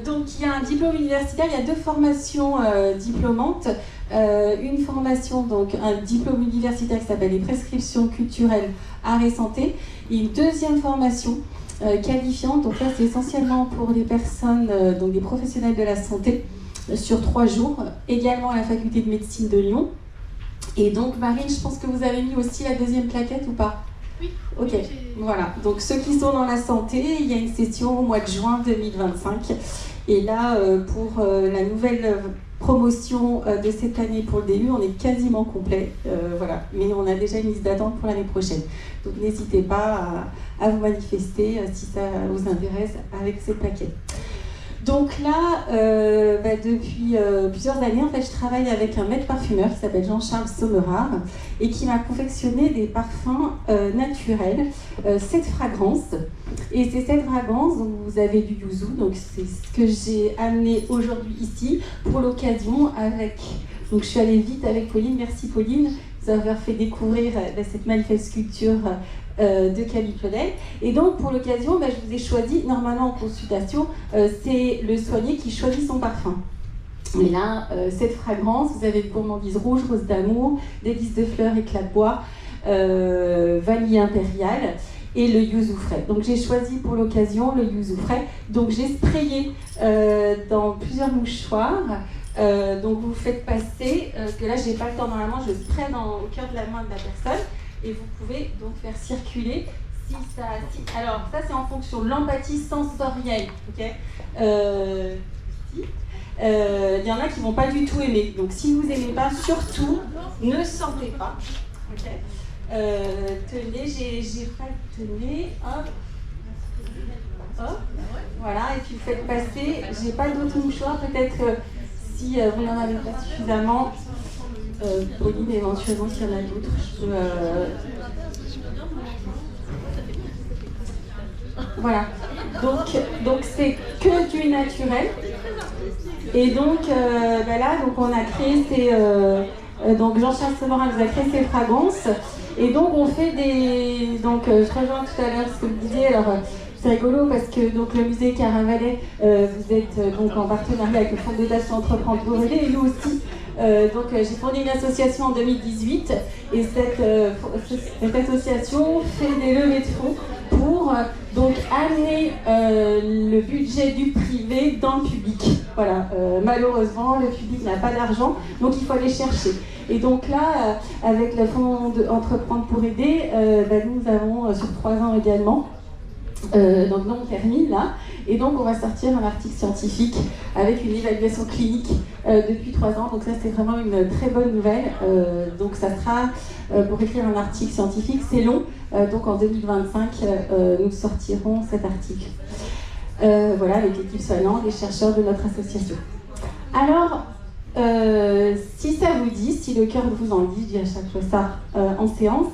Donc il y a un diplôme universitaire, il y a 2 formations diplômantes. Une formation, donc un diplôme universitaire qui s'appelle les prescriptions culturelles arts et santé, et une deuxième formation qualifiante, donc là c'est essentiellement pour les personnes, donc des professionnels de la santé, sur 3 jours, également à la faculté de médecine de Lyon. Et donc Marine, je pense que vous avez mis aussi la deuxième plaquette ou pas ? Oui. Ok, voilà. Donc ceux qui sont dans la santé, il y a une session au mois de juin 2025. Et là, pour la nouvelle promotion de cette année pour le DU, on est quasiment complet. Voilà. Mais on a déjà une liste d'attente pour l'année prochaine. Donc n'hésitez pas à vous manifester si ça vous intéresse avec ces plaquettes. Donc là, depuis plusieurs années, en fait, je travaille avec un maître parfumeur qui s'appelle Jean-Charles Sommerard et qui m'a confectionné des parfums naturels, 7 fragrances. Et ces 7 fragrances, donc vous avez du yuzu, donc c'est ce que j'ai amené aujourd'hui ici pour l'occasion avec. Donc je suis allée vite avec Pauline, merci Pauline, vous avoir fait découvrir cette magnifique sculpture de Camille Claudel. Et donc pour l'occasion, je vous ai choisi, normalement en consultation, c'est le soigné qui choisit son parfum. Et là, cette fragrance, vous avez le gourmandise rouge, rose d'amour, délices de fleurs, éclat de bois, vanille impériale et le yuzu frais. Donc j'ai choisi pour l'occasion le yuzu frais. Donc j'ai sprayé dans plusieurs mouchoirs. Donc vous faites passer, parce que là j'ai pas le temps, normalement je spraye au cœur de la main de la personne. Et vous pouvez donc faire circuler alors ça c'est en fonction de l'empathie sensorielle, ok. Il y en a qui vont pas du tout aimer, donc si vous aimez pas, surtout ne sentez pas, ok. Tenez, j'ai pas tenez, hop, voilà, et puis vous faites passer. J'ai pas d'autres mouchoirs, peut-être si vous n'en avez pas suffisamment. Pauline, éventuellement, s'il y en a d'autres. Voilà. Donc c'est que du naturel. Et donc, là, donc on a créé ces. Donc Jean-Charles Sommerard nous a créé ces fragrances. Et donc on fait des. Donc je rejoins tout à l'heure ce que vous disiez. Alors, c'est rigolo parce que donc, le musée Caravale, vous êtes donc en partenariat avec le Fonds de dotation Entreprendre pour aider, et nous aussi. Donc j'ai fondé une association en 2018 et cette association fait des levées de fonds pour donc amener le budget du privé dans le public. Voilà, malheureusement le public n'a pas d'argent, donc il faut aller chercher. Et donc là, avec le Fonds Entreprendre pour aider, nous avons sur 3 ans également. Donc non, on termine là, et donc on va sortir un article scientifique avec une évaluation clinique depuis 3 ans, donc ça c'est vraiment une très bonne nouvelle. Donc ça sera, pour écrire un article scientifique, c'est long, donc en 2025 nous sortirons cet article. Voilà, avec l'équipe soignante, les chercheurs de notre association. Alors, si ça vous dit, si le cœur vous en dit, je dis à chaque fois ça en séance,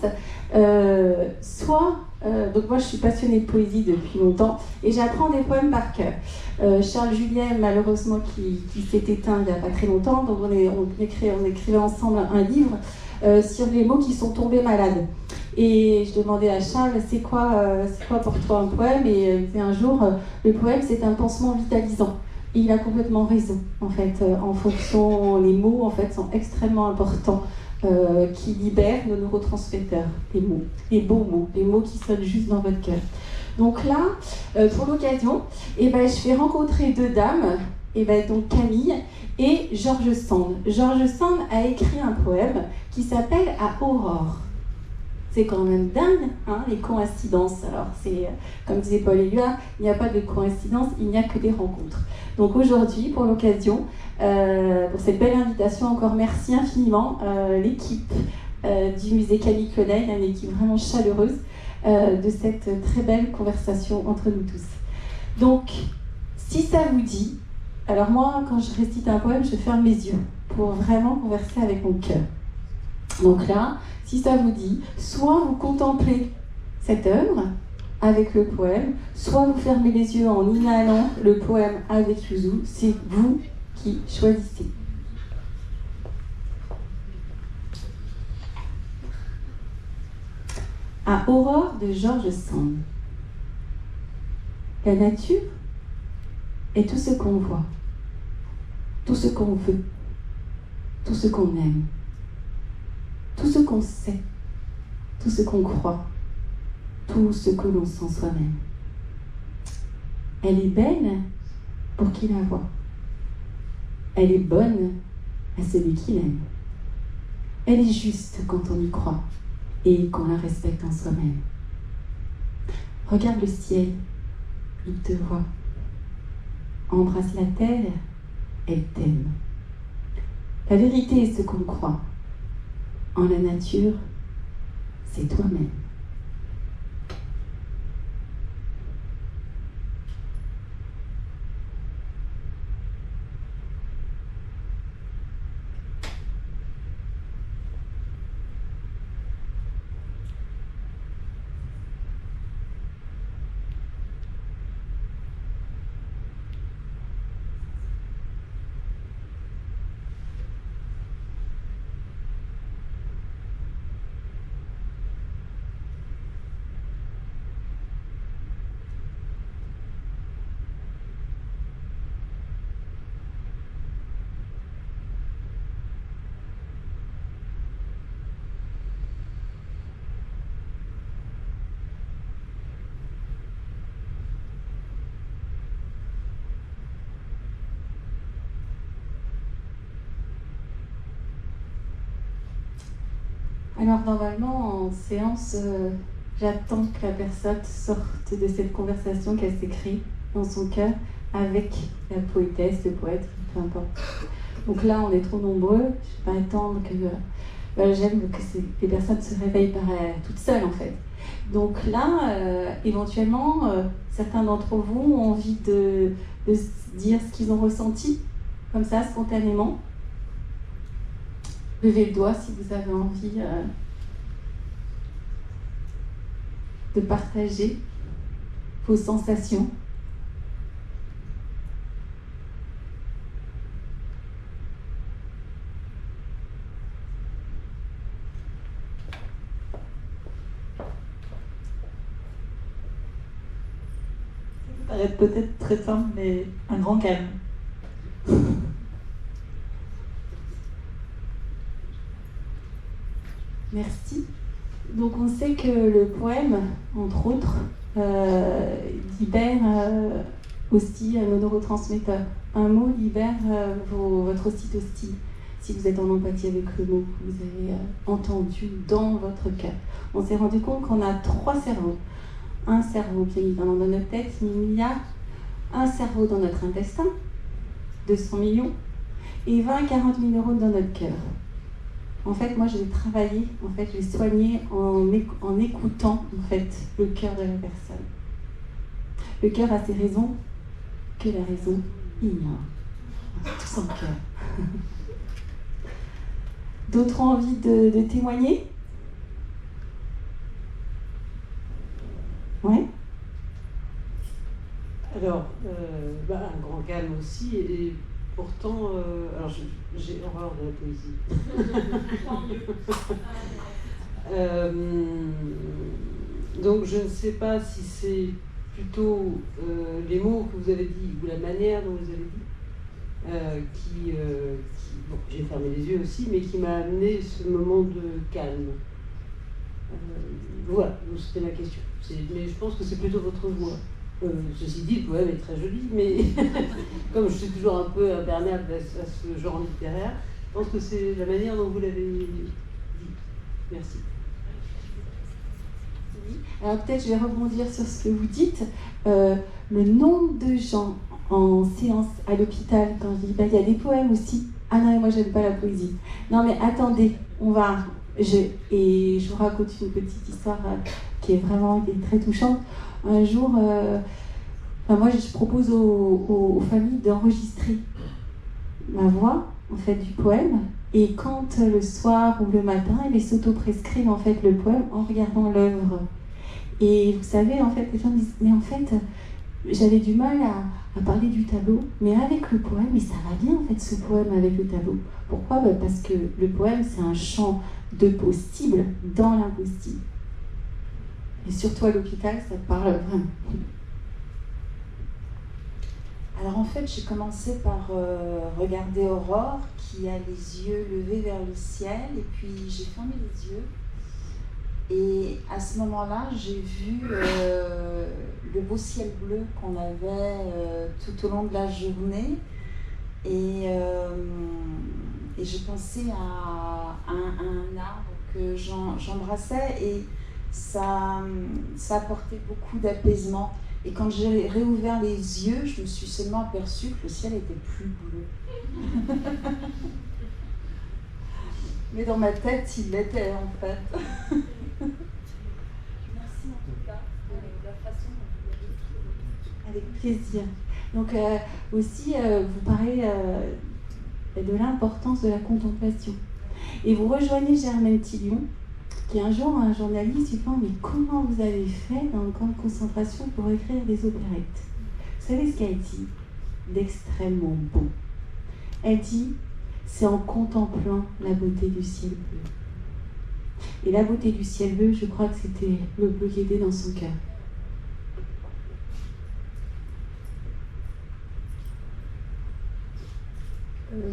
donc moi je suis passionnée de poésie depuis longtemps et j'apprends des poèmes par cœur. Charles Julien, malheureusement, qui s'est éteint il n'y a pas très longtemps, donc on écrivait ensemble un livre sur les mots qui sont tombés malades. Et je demandais à Charles, c'est quoi pour toi un poème? Et il disait un jour, le poème c'est un pansement vitalisant. Et il a complètement raison, en fait, en fonction, les mots en fait sont extrêmement importants. Qui libèrent nos neurotransmetteurs, les mots, les beaux mots, les mots qui sonnent juste dans votre cœur. Donc là, pour l'occasion, je fais rencontrer 2 dames, donc Camille et George Sand. George Sand a écrit un poème qui s'appelle « À Aurore ». C'est quand même dingue, hein, les coïncidences. Alors, c'est, comme disait Paul Éluard, il n'y a pas de coïncidence, il n'y a que des rencontres. Donc aujourd'hui, pour l'occasion, pour cette belle invitation, encore merci infiniment l'équipe du musée Camille Claudel, une équipe vraiment chaleureuse de cette très belle conversation entre nous tous. Donc, si ça vous dit, alors moi, quand je récite un poème, je ferme les yeux pour vraiment converser avec mon cœur. Donc là, si ça vous dit, soit vous contemplez cette œuvre avec le poème, soit vous fermez les yeux en inhalant le poème avec yuzu, c'est vous qui choisissez. À Aurore de George Sand. La nature est tout ce qu'on voit, tout ce qu'on veut, tout ce qu'on aime, tout ce qu'on sait, tout ce qu'on croit, tout ce que l'on sent soi-même. Elle est belle pour qui la voit. Elle est bonne à celui qui l'aime. Elle est juste quand on y croit et qu'on la respecte en soi-même. Regarde le ciel, il te voit. Embrasse la terre, elle t'aime. La vérité est ce qu'on croit. En la nature, c'est toi-même. Alors normalement en séance, j'attends que la personne sorte de cette conversation qu'elle s'écrit dans son cœur avec la poétesse, le poète, peu importe. Donc là on est trop nombreux, je ne vais pas attendre que... j'aime que les personnes se réveillent toutes seules en fait. Donc là, éventuellement, certains d'entre vous ont envie de se dire ce qu'ils ont ressenti, comme ça, spontanément. Levez le doigt si vous avez envie de partager vos sensations. Ça paraît peut-être très simple, mais un grand calme. Merci. Donc on sait que le poème, entre autres, libère aussi un neurotransmetteur. Un mot libère votre ocytocine, si vous êtes en empathie avec le mot que vous avez entendu dans votre cœur. On s'est rendu compte qu'on a 3 cerveaux. Un cerveau bien évidemment dans notre tête, mais il y a un cerveau dans notre intestin, 200 millions, et 20 à 40 000 neurones dans notre cœur. En fait, moi, je vais travailler, je vais soigner en écoutant, le cœur de la personne. Le cœur a ses raisons que la raison ignore. Tout en cœur. D'autres ont envie de témoigner ? Ouais. Alors, un grand calme aussi, et pourtant, alors j'ai horreur de la poésie. Donc je ne sais pas si c'est plutôt les mots que vous avez dit ou la manière dont vous avez dit qui bon, j'ai fermé les yeux aussi, mais qui m'a amené ce moment de calme. Voilà, donc c'était ma question. Mais je pense que c'est plutôt votre voix. Ceci dit, le poème est très joli, mais comme je suis toujours un peu imperméable à ce genre littéraire, je pense que c'est la manière dont vous l'avez dit. Merci. Alors peut-être je vais rebondir sur ce que vous dites. Le nombre de gens en séance à l'hôpital, quand je dis il y a des poèmes aussi. Ah non, mais moi j'aime pas la poésie. Non mais attendez, et je vous raconte une petite histoire qui est très touchante. Un jour, moi je propose aux familles d'enregistrer ma voix du poème, et quand le soir ou le matin, ils s'auto-prescrivent le poème en regardant l'œuvre. Et vous savez, les gens disent, mais j'avais du mal à parler du tableau, mais avec le poème, mais ça va bien ce poème avec le tableau. Pourquoi ? Parce que le poème, c'est un champ de possible dans l'impossible. Et surtout à l'hôpital, ça parle vraiment. Alors en fait, j'ai commencé par regarder Aurore, qui a les yeux levés vers le ciel, et puis j'ai fermé les yeux. Et à ce moment-là, j'ai vu le beau ciel bleu qu'on avait tout au long de la journée. Et je pensais à un arbre que j'embrassais, et ça apportait beaucoup d'apaisement. Et quand j'ai réouvert les yeux, je me suis seulement aperçue que le ciel était plus bleu. Mais dans ma tête, il l'était en fait. Merci en tout cas de la façon dont vous l'avez écrit. Avec plaisir. Donc aussi, vous parlez de l'importance de la contemplation. Et vous rejoignez Germaine Tillion, qui un jour, un journaliste lui demande « Mais comment vous avez fait dans le camp de concentration pour écrire des opérettes ?» Vous savez ce qu'elle dit d'extrêmement beau. Elle dit « C'est en contemplant la beauté du ciel bleu. » Et la beauté du ciel bleu, je crois que c'était le bleu qui était dans son cœur.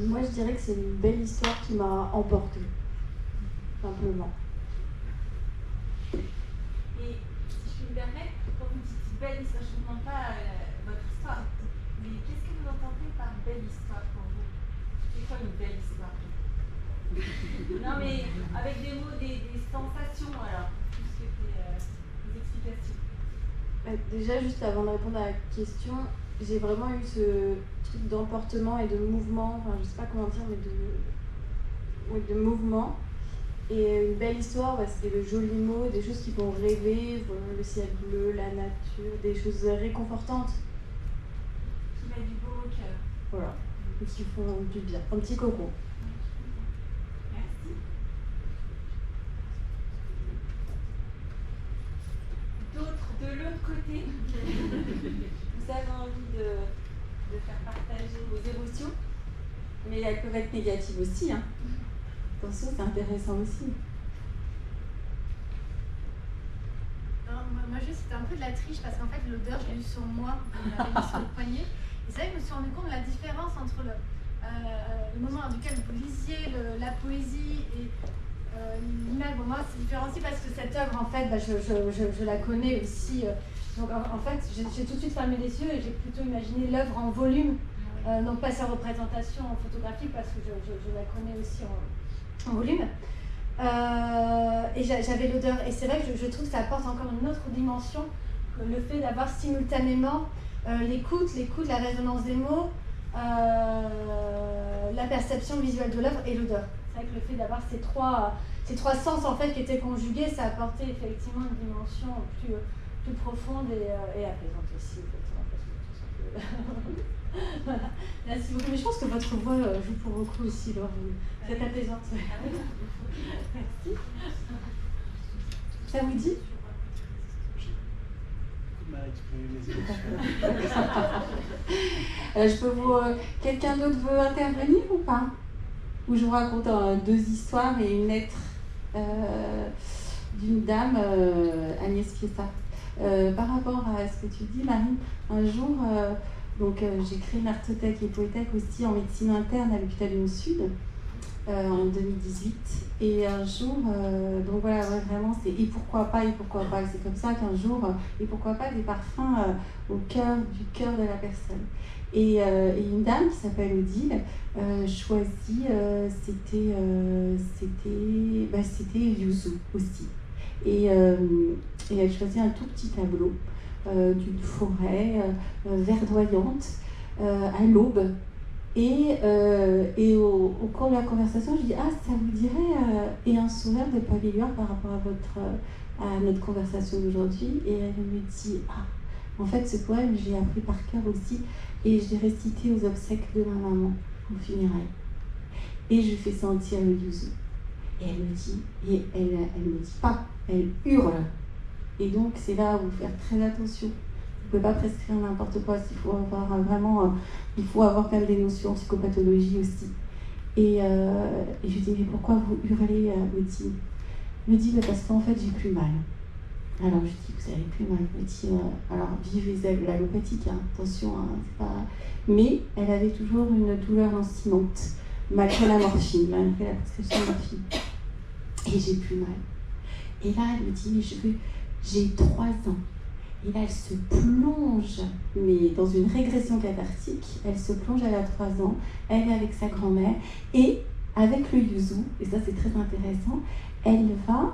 Moi, je dirais que c'est une belle histoire qui m'a emportée, simplement. Et si je puis me permettre, quand vous dites belle histoire, je ne vous demande pas votre histoire, mais qu'est-ce que vous entendez par belle histoire pour vous? C'est quoi une belle histoire? Non, mais avec des mots, des sensations, alors, plus que des explications. Déjà, juste avant de répondre à la question, j'ai vraiment eu ce truc d'emportement et de mouvement, enfin je sais pas comment dire, mais de mouvement. Et une belle histoire, c'est des jolis mots, des choses qui font rêver, le ciel bleu, la nature, des choses réconfortantes. Qui met du beau au cœur. Voilà, et qui font du bien, un petit coco. Merci. D'autres de l'autre côté, vous avez envie de faire partager vos émotions, Mais elles peuvent être négatives aussi, hein. Attention, c'est intéressant aussi. Non, moi juste c'était un peu de la triche parce qu'en fait l'odeur je l'ai eu sur moi, je l'avais mis sur le poignet. Et c'est vrai que je me suis rendu compte de la différence entre le moment duquel vous lisiez la poésie et l'image. Bon, moi c'est différent aussi parce que cette œuvre en fait je la connais aussi. Donc en fait j'ai tout de suite fermé les yeux et j'ai plutôt imaginé l'œuvre en volume, donc pas sa représentation photographique parce que je la connais aussi en volume. Et j'avais l'odeur, et c'est vrai que je trouve que ça apporte encore une autre dimension, que le fait d'avoir simultanément l'écoute, la résonance des mots, la perception visuelle de l'œuvre et l'odeur. C'est vrai que le fait d'avoir ces trois sens en fait qui étaient conjugués, ça apportait effectivement une dimension plus profonde et apaisante aussi, effectivement, parce que voilà. Merci beaucoup. Mais je pense que votre voix joue pour beaucoup aussi, Laure. Vous êtes apaisante. Merci. Ça vous dit? Je peux vous. Quelqu'un d'autre veut intervenir ou pas? Ou je vous raconte deux histoires et une lettre d'une dame, Agnès Fiesta. Par rapport à ce que tu dis, Marie, un jour. J'ai créé une artothèque et poéthèque aussi en médecine interne à l'hôpital du Sud en 2018. Et un jour, vraiment, c'est et pourquoi pas. C'est comme ça qu'un jour, et pourquoi pas des parfums au cœur de la personne. Et une dame qui s'appelle Odile choisit, c'était Yuzu aussi. Et elle choisit un tout petit tableau d'une forêt verdoyante à l'aube. Et au cours de la conversation, je dis « Ah, ça vous dirait et un sourire de Pavilloire par rapport à notre conversation d'aujourd'hui. » Et elle me dit « Ah, en fait, ce poème, je l'ai appris par cœur aussi et je l'ai récité aux obsèques de ma maman, aux funérailles. Et je fais sentir le yuzu. » Et elle me dit, et elle me dit pas, elle hurle. Et donc, c'est là où il faut faire très attention. Vous ne pouvez pas prescrire n'importe quoi. Il faut avoir quand même des notions en psychopathologie aussi. Et je lui dis, mais pourquoi vous hurlez, me dit, parce qu'en fait, j'ai plus mal. Alors je dis, vous avez plus mal. Elle dit, alors vivez l'allopathique, hein, attention, hein, c'est pas... Mais elle avait toujours une douleur lancinante, malgré la morphine, malgré la prescription de morphine. Et j'ai plus mal. Et là, elle me dit, mais j'ai 3 ans. Et là, elle se plonge, mais dans une régression cathartique, elle se plonge, elle a 3 ans, elle est avec sa grand-mère, et avec le yuzu, et ça c'est très intéressant, elle va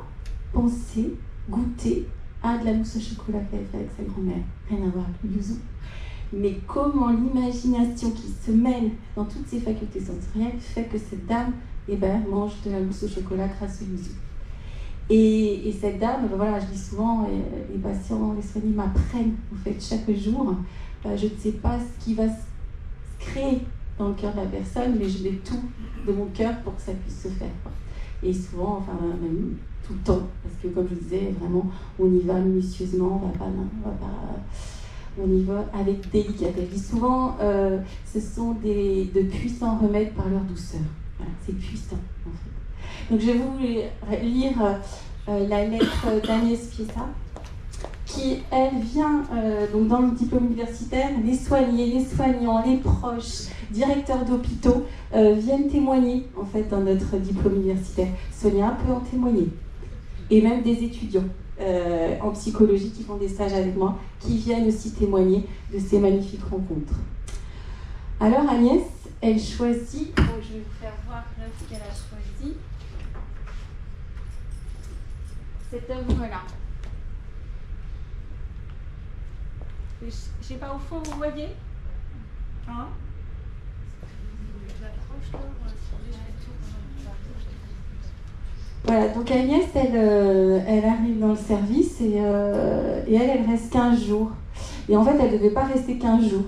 penser, goûter à de la mousse au chocolat qu'elle fait avec sa grand-mère. Rien à voir avec le yuzu. Mais comment l'imagination qui se mêle dans toutes ses facultés sensorielles fait que cette dame mange de la mousse au chocolat grâce au yuzu. Et cette dame, voilà, je dis souvent, les patients, les soignants m'apprennent en fait chaque jour. Je ne sais pas ce qui va se créer dans le cœur de la personne, mais je mets tout de mon cœur pour que ça puisse se faire. Et souvent, enfin même tout le temps, parce que comme je disais, vraiment, on y va minutieusement, on y va avec délicatesse. Je dis souvent, ce sont de puissants remèdes par leur douceur. Voilà, c'est puissant en fait. Donc je vais vous lire la lettre d'Agnès Piessa, qui, elle, vient donc dans le diplôme universitaire, les soignés, les soignants, les proches, directeurs d'hôpitaux viennent témoigner en fait dans notre diplôme universitaire. Sonia peut en témoigner. Et même des étudiants en psychologie qui font des stages avec moi, qui viennent aussi témoigner de ces magnifiques rencontres. Alors Agnès, elle choisit, donc je vais vous faire voir l'œuvre qu'elle a choisie. Cette œuvre-là. Je sais pas, au fond, vous voyez hein? Voilà, donc Agnès, elle arrive dans le service et elle reste 15 jours. Et en fait, elle ne devait pas rester 15 jours.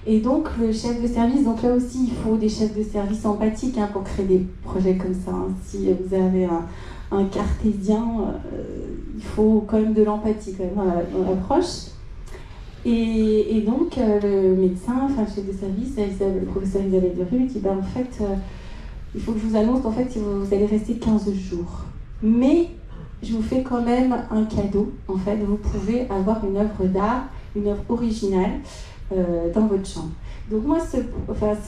Et donc, le chef de service, donc là aussi, il faut des chefs de service empathiques pour créer des projets comme ça. Si vous avez un cartésien, il faut quand même de l'empathie quand même dans l'approche. Et donc, le médecin, enfin le chef de service, le professeur Isabelle Derue, dit en fait, il faut que je vous annonce qu'en fait, vous allez rester 15 jours. Mais je vous fais quand même un cadeau. En fait, vous pouvez avoir une œuvre d'art, une œuvre originale dans votre chambre. Donc moi, ce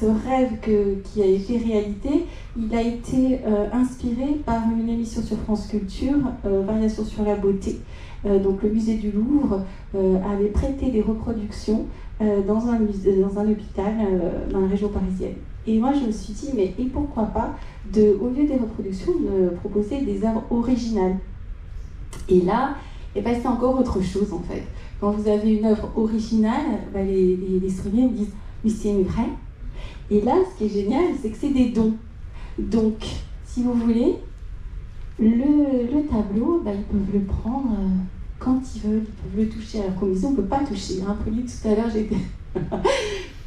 rêve qui a été réalité, il a été inspiré par une émission sur France Culture, Variations sur la beauté. Donc le musée du Louvre avait prêté des reproductions dans un hôpital dans la région parisienne. Et moi je me suis dit, mais et pourquoi pas, au lieu des reproductions, de proposer des œuvres originales. Et là, c'est encore autre chose en fait. Quand vous avez une œuvre originale, les soignants me disent, mais c'est une vraie. Et là, ce qui est génial, c'est que c'est des dons. Donc, si vous voulez, le tableau, ils peuvent le prendre quand ils veulent, ils peuvent le toucher. Alors comme ils on ne peut pas toucher. Pauline, tout à l'heure, j'ai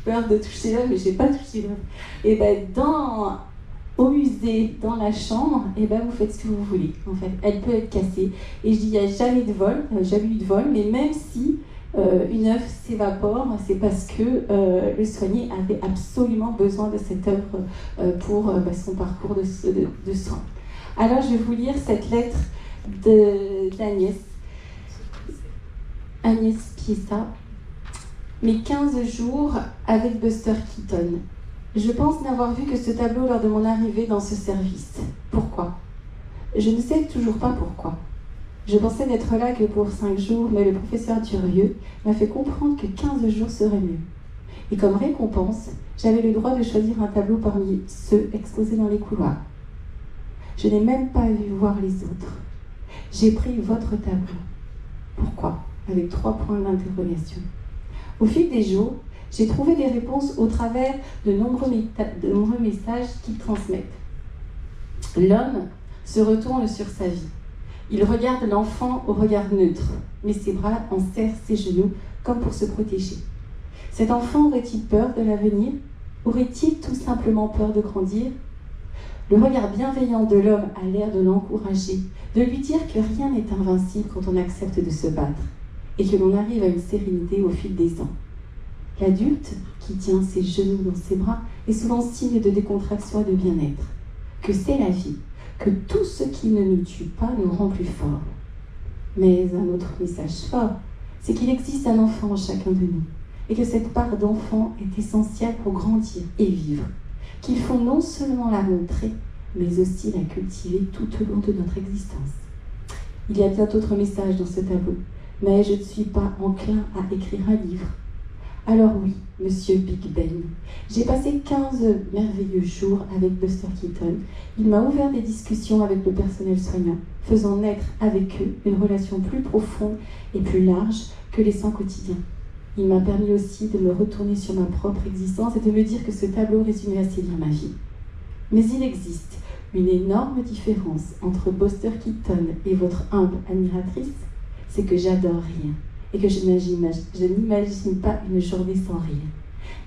peur de toucher l'œuvre, mais je n'ai pas touché l'œuvre. Et au musée, dans la chambre, vous faites ce que vous voulez. En fait, elle peut être cassée. Et je dis, il n'y a jamais de vol, jamais eu de vol, mais même si une œuvre s'évapore, c'est parce que le soigné avait absolument besoin de cette œuvre pour son parcours de soins. Alors, je vais vous lire cette lettre d'Agnès. Agnès Piessa. Mes 15 jours avec Buster Keaton. Je pense n'avoir vu que ce tableau lors de mon arrivée dans ce service. Pourquoi ? Je ne sais toujours pas pourquoi. Je pensais n'être là que pour 5 jours, mais le professeur Durieux m'a fait comprendre que 15 jours serait mieux. Et comme récompense, j'avais le droit de choisir un tableau parmi ceux exposés dans les couloirs. Je n'ai même pas vu voir les autres. J'ai pris votre tableau. Pourquoi ? Avec 3 points d'interrogation. Au fil des jours, j'ai trouvé des réponses au travers de nombreux messages qu'ils transmettent. L'homme se retourne sur sa vie. Il regarde l'enfant au regard neutre, mais ses bras en serrent ses genoux comme pour se protéger. Cet enfant aurait-il peur de l'avenir ? Aurait-il tout simplement peur de grandir ? Le regard bienveillant de l'homme a l'air de l'encourager, de lui dire que rien n'est invincible quand on accepte de se battre et que l'on arrive à une sérénité au fil des ans. L'adulte qui tient ses genoux dans ses bras est souvent signe de décontraction et de bien-être, que c'est la vie, que tout ce qui ne nous tue pas nous rend plus forts. Mais un autre message fort, c'est qu'il existe un enfant en chacun de nous, et que cette part d'enfant est essentielle pour grandir et vivre, qu'il faut non seulement la montrer, mais aussi la cultiver tout au long de notre existence. Il y a bien d'autres messages dans ce tableau, mais je ne suis pas enclin à écrire un livre. Alors oui, monsieur Big Ben, j'ai passé 15 merveilleux jours avec Buster Keaton. Il m'a ouvert des discussions avec le personnel soignant, faisant naître avec eux une relation plus profonde et plus large que les soins quotidiens. Il m'a permis aussi de me retourner sur ma propre existence et de me dire que ce tableau résumait assez bien ma vie. Mais il existe une énorme différence entre Buster Keaton et votre humble admiratrice, c'est que j'adore rire et que je n'imagine pas une journée sans rire.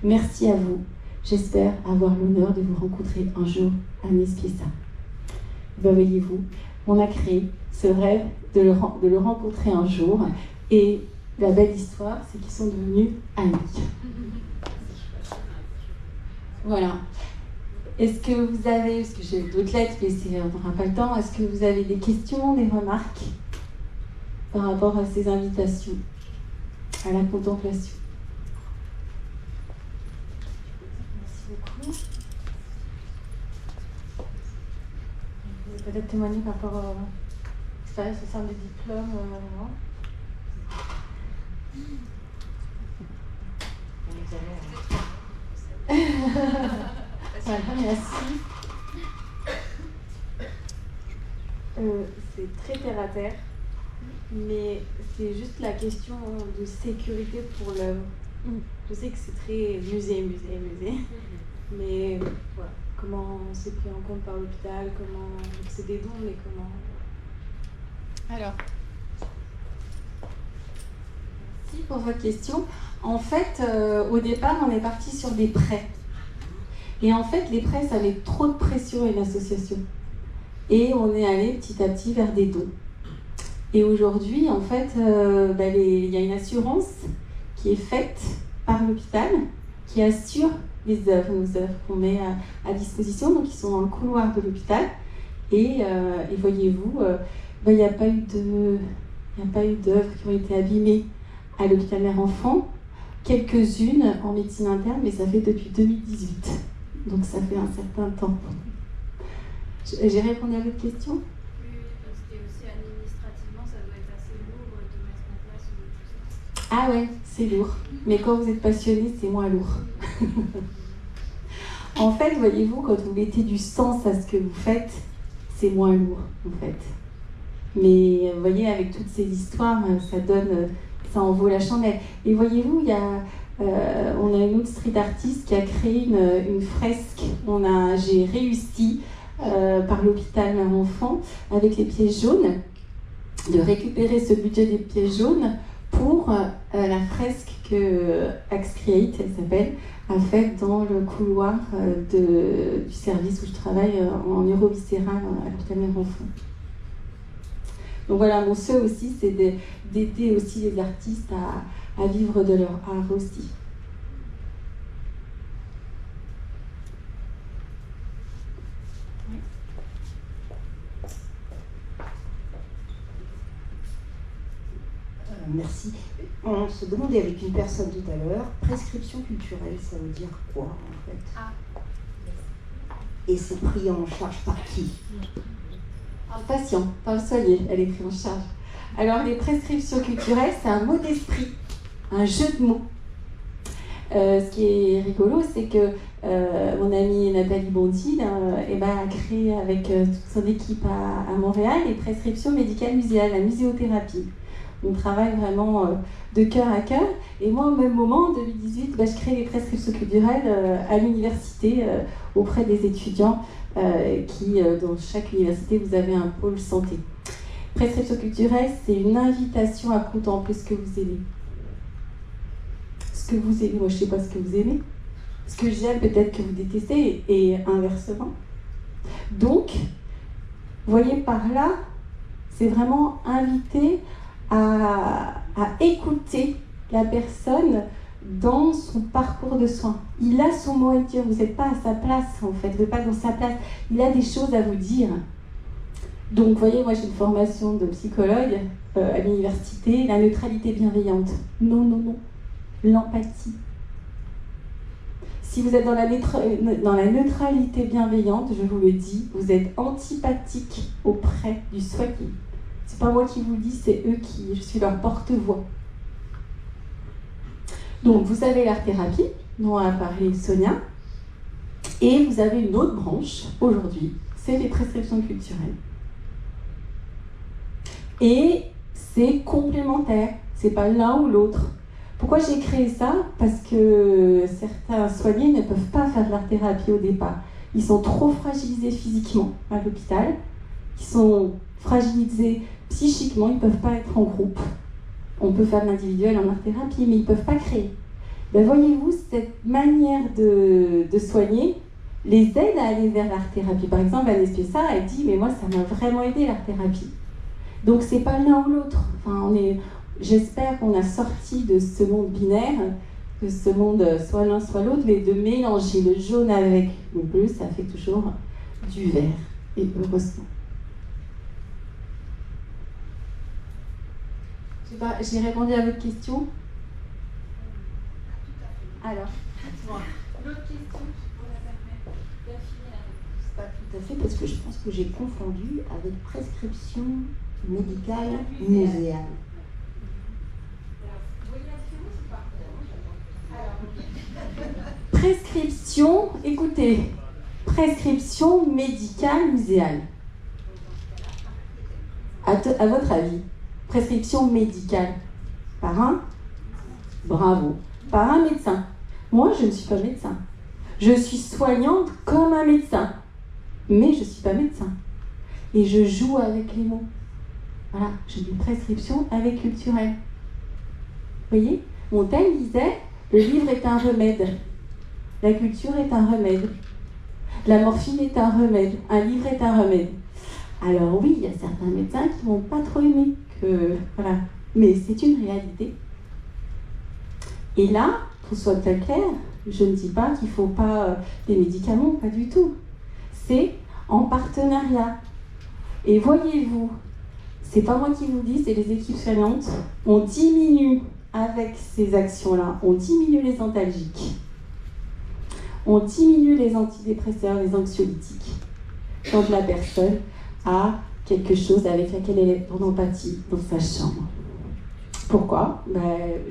Merci à vous. J'espère avoir l'honneur de vous rencontrer un jour à Miss Piesa. Ben, voyez-vous, on a créé ce rêve de le rencontrer un jour, et la belle histoire, c'est qu'ils sont devenus amis. Voilà. Est-ce que vous avez, parce que j'ai d'autres lettres, mais on n'aura pas le temps, est-ce que vous avez des questions, des remarques par rapport à ces invitations à la contemplation? Merci beaucoup. Vous pouvez peut-être témoigner par rapport à l'expérience au sein des diplômes. Voilà, merci. C'est très terre à terre, mais c'est juste la question de sécurité pour l'œuvre. Je sais que c'est très musée, mais voilà, comment c'est pris en compte par l'hôpital, comment c'est des dons, mais comment. Alors, merci pour votre question. En fait, au départ, on est parti sur des prêts. Et en fait, les prêts, ça avait trop de pression à une association. Et on est allé petit à petit vers des dons. Et aujourd'hui, en fait, il y a une assurance qui est faite par l'hôpital, qui assure nos œuvres qu'on met à disposition, donc ils sont dans le couloir de l'hôpital. Et voyez-vous, il n'y a pas eu d'œuvres qui ont été abîmées à l'hôpital mère-enfant. Quelques-unes en médecine interne, mais ça fait depuis 2018. Donc ça fait un certain temps. J'ai répondu à votre question ? Oui, parce que aussi administrativement, ça doit être assez lourd de mettre en place tout ça. Ah ouais, c'est lourd. Mais quand vous êtes passionné, c'est moins lourd. En fait, voyez-vous, quand vous mettez du sens à ce que vous faites, c'est moins lourd, en fait. Mais vous voyez, avec toutes ces histoires, ça en vaut la chandelle. Et voyez-vous, on a une autre street artiste qui a créé une fresque. J'ai réussi par l'hôpital Mère-Enfant avec les pièces jaunes de récupérer ce budget des pièces jaunes pour la fresque que Axe Create, elle s'appelle, a faite dans le couloir du service où je travaille en neuroviscéral à l'hôpital Mère-Enfant. Donc voilà, mon souhait aussi, c'est d'aider aussi les artistes à vivre de leur art aussi. Oui. Merci. On se demandait avec une personne tout à l'heure, prescription culturelle, ça veut dire quoi en fait? Et c'est pris en charge par qui? Par le patient, par le soigné, elle est prise en charge. Alors les prescriptions culturelles, c'est un mot d'esprit, un jeu de mots. Ce qui est rigolo, c'est que mon amie Nathalie Bondy a créé avec toute son équipe à Montréal les prescriptions médicales muséales, la muséothérapie. On travaille vraiment de cœur à cœur. Et moi, au même moment, en 2018, je crée les prescriptions culturelles à l'université auprès des étudiants dans chaque université, vous avez un pôle santé. Prescription culturelle, c'est une invitation à contempler ce que vous aimez. Ce que vous aimez, moi je ne sais pas ce que vous aimez. Ce que j'aime, peut-être que vous détestez, et inversement. Donc, vous voyez par là, c'est vraiment inviter à écouter la personne dans son parcours de soins. Il a son mot à dire, vous n'êtes pas à sa place en fait, vous n'êtes pas dans sa place. Il a des choses à vous dire. Donc, vous voyez, moi j'ai une formation de psychologue à l'université, la neutralité bienveillante. Non, non, non. L'empathie. Si vous êtes dans la neutralité bienveillante, je vous le dis, vous êtes antipathique auprès du soigné. C'est pas moi qui vous le dis, c'est eux je suis leur porte-voix. Donc, vous avez l'art-thérapie, dont a parlé Sonia, et vous avez une autre branche, aujourd'hui, c'est les prescriptions culturelles. Et c'est complémentaire, c'est pas l'un ou l'autre. Pourquoi j'ai créé ça? Parce que certains soignés ne peuvent pas faire de l'art-thérapie au départ. Ils sont trop fragilisés physiquement à l'hôpital, ils sont fragilisés psychiquement, ils ne peuvent pas être en groupe. On peut faire de l'individuel en art-thérapie, mais ils ne peuvent pas créer. Ben voyez-vous, cette manière de soigner les aide à aller vers l'art-thérapie. Par exemple, Anne Espessa, elle dit « mais moi, ça m'a vraiment aidé l'art-thérapie ». Donc, c'est pas l'un ou l'autre. Enfin, j'espère qu'on a sorti de ce monde binaire, de ce monde soit l'un soit l'autre, mais de mélanger le jaune avec le bleu, ça fait toujours du vert. Et heureusement. Je sais pas, j'ai répondu à votre question. Alors, L'autre question, je pourrais permettre d'affiner la réponse. Pas tout à fait, parce que je pense que j'ai confondu avec prescription médicale muséale. Vous voyez la différence ou pas? Alors, prescription, écoutez, prescription médicale muséale. À votre avis, prescription médicale par un? Bravo. Par un médecin. Moi, je ne suis pas médecin. Je suis soignante comme un médecin. Mais je ne suis pas médecin. Et je joue avec les mots. Voilà, je dis prescription avec culturel. Vous voyez, Montaigne disait, le livre est un remède. La culture est un remède. La morphine est un remède. Un livre est un remède. Alors oui, il y a certains médecins qui ne vont pas trop aimer. Voilà. Mais c'est une réalité. Et là, pour soit très clair, je ne dis pas qu'il ne faut pas des médicaments, pas du tout. C'est en partenariat. Et voyez-vous, c'est pas moi qui vous le dis, c'est les équipes soignantes. On diminue avec ces actions-là, on diminue les antalgiques, on diminue les antidépresseurs, les anxiolytiques, quand la personne a quelque chose avec laquelle elle est en empathie dans sa chambre. Pourquoi?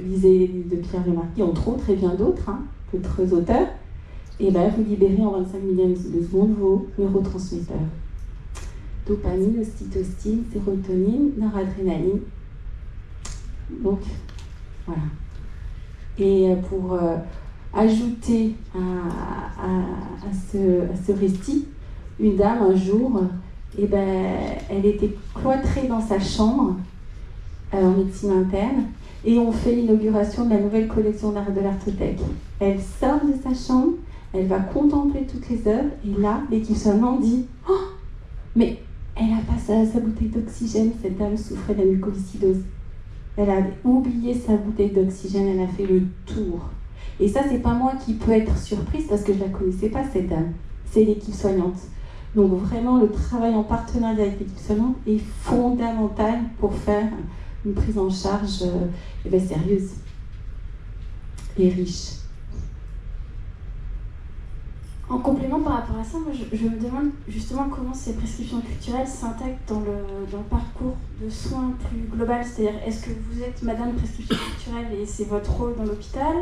Lisez les livres de Pierre Lemarquis, entre autres, et bien d'autres, d'autres auteurs. Et là, vous libérez en 25 millièmes de seconde vos neurotransmetteurs. Dopamine, ocytocine, sérotonine, noradrénaline. Donc, voilà. Et pour ajouter à ce récit, une dame, un jour, elle était cloîtrée dans sa chambre, en médecine interne, et on fait l'inauguration de la nouvelle collection d'art de l'Artothèque. Elle sort de sa chambre, elle va contempler toutes les œuvres, et là, l'équipe soignante dit « Oh, mais elle n'a pas sa bouteille d'oxygène, cette dame souffrait de la mucoviscidose. Elle a oublié sa bouteille d'oxygène, elle a fait le tour. » Et ça, c'est pas moi qui peux être surprise, parce que je ne la connaissais pas, cette dame. C'est l'équipe soignante. Donc vraiment, le travail en partenariat avec l'équipe soignante est fondamental pour faire une prise en charge sérieuse et riche. En complément par rapport à ça, moi je me demande justement comment ces prescriptions culturelles s'intègrent dans le parcours de soins plus global. C'est-à-dire, est-ce que vous êtes madame prescription culturelle et c'est votre rôle dans l'hôpital,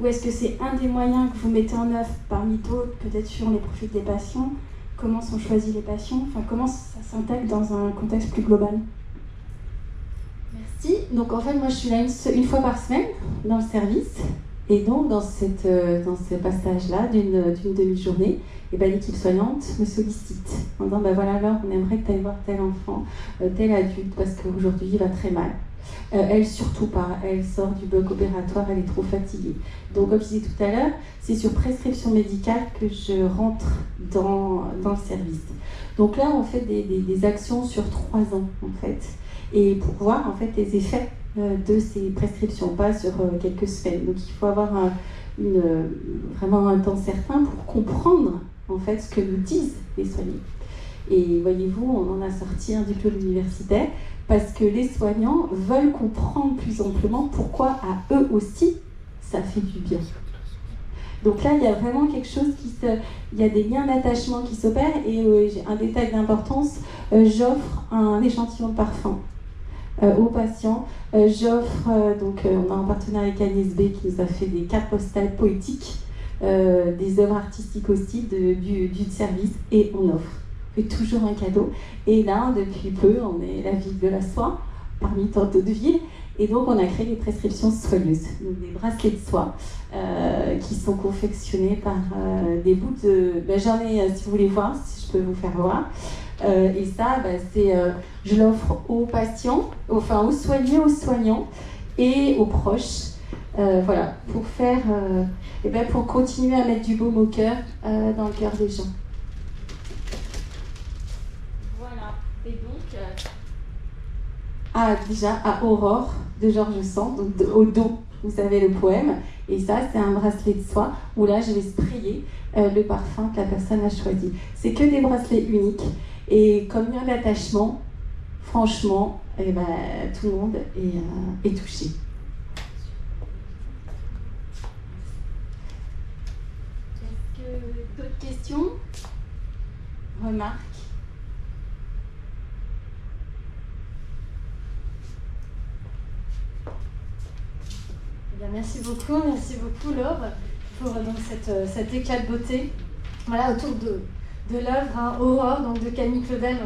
ou est-ce que c'est un des moyens que vous mettez en œuvre parmi d'autres, peut-être sur les profils des patients? Comment sont choisis les patients? Enfin, comment ça s'intègre dans un contexte plus global? Merci. Donc en fait, moi je suis là une fois par semaine dans le service. Et donc dans ce passage-là d'une demi-journée, l'équipe soignante me sollicite en disant voilà, alors on aimerait que tu ailles voir tel enfant, tel adulte, parce qu'aujourd'hui il va très mal. Elle surtout pas, elle sort du bloc opératoire, elle est trop fatiguée. Donc comme je disais tout à l'heure, c'est sur prescription médicale que je rentre dans le service. Donc là on fait des actions sur 3 ans en fait, et pour voir en fait les effets de ces prescriptions, pas sur quelques semaines. Donc il faut avoir vraiment un temps certain pour comprendre en fait ce que nous disent les soignants. Et voyez-vous, on en a sorti un diplôme universitaire parce que les soignants veulent comprendre plus amplement pourquoi à eux aussi ça fait du bien. Donc là, il y a vraiment quelque chose il y a des liens d'attachement qui s'opèrent et j'ai un détail d'importance, j'offre un échantillon de parfum aux patients. J'offre, on a un partenaire avec Agnès B qui nous a fait des cartes postales poétiques, des œuvres artistiques aussi du service et on offre. On fait toujours un cadeau. Et là, depuis peu, on est la ville de la soie, parmi tant d'autres villes. Et donc, on a créé des prescriptions soyeuses, donc des bracelets de soie qui sont confectionnés par des bouts de... j'en ai, si vous voulez voir, si je peux vous faire voir. Et ça, je l'offre aux patients, enfin aux soignés, aux soignants et aux proches. Voilà, pour faire... pour continuer à mettre du baume au cœur, dans le cœur des gens. Voilà, et donc... déjà, à Aurore, de Georges Sand, donc au dos, vous avez le poème. Et ça, c'est un bracelet de soie où là, je vais sprayer le parfum que la personne a choisi. C'est que des bracelets uniques. Et comme lien d'attachement, franchement, tout le monde est touché. Est-ce que d'autres questions? Remarques? Merci beaucoup Laure pour donc cet éclat de beauté. Voilà, autour de l'œuvre Aurore donc de Camille Claudel.